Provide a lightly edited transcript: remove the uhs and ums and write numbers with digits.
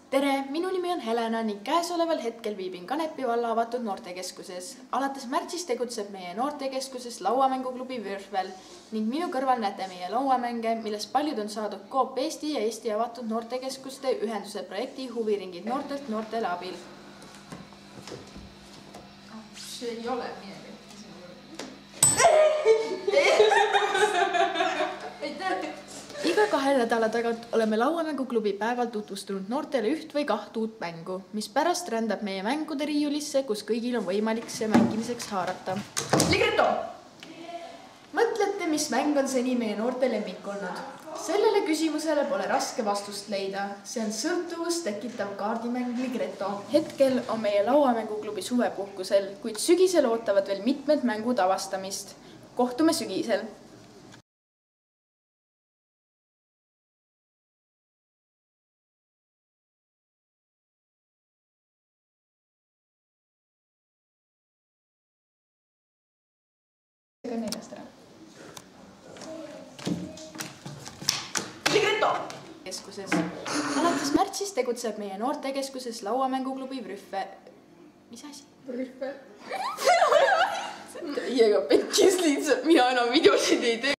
Tere, minu nimi on Helena ning käesoleval hetkel viibin Kanepi valla avatud noortekeskuses. Alates märtsis tegutseb meie noortekeskuses lauamänguklubi Würfel ning minu kõrval näete meie lauamänge, millest paljud on saadud Coop Eesti ja Eesti avatud noortekeskuste ühenduse projekti Huviringid noortelt noortele abil. See ei ole midagi. Iga 2 nädala tagant oleme lauamänguklubi päeval tutvustanud noortele 1 või 2 uut mängu, mis pärast rändab meie mängude riiulisse, kus kõigil on võimalik see mängimiseks haarata. Ligretto! Mõtlete, mis mäng on seni meie noorte lemmik olnud? Sellele küsimusele pole raske vastust leida. See on sõltuvust tekitav kaardimäng Ligretto. Hetkel on meie lauamänguklubi suvepuhkusel, kuid sügisel ootavad veel mitmed mängud avastamist. Kohtume sügisel! Ligretto! Keskuses. Alates märtsis tegutseb meie noortekeskuses lauamänguklubi Würfel. Mis asi? Würfel. Teiega pekkis lihtsalt, mina enam videosid ei tee.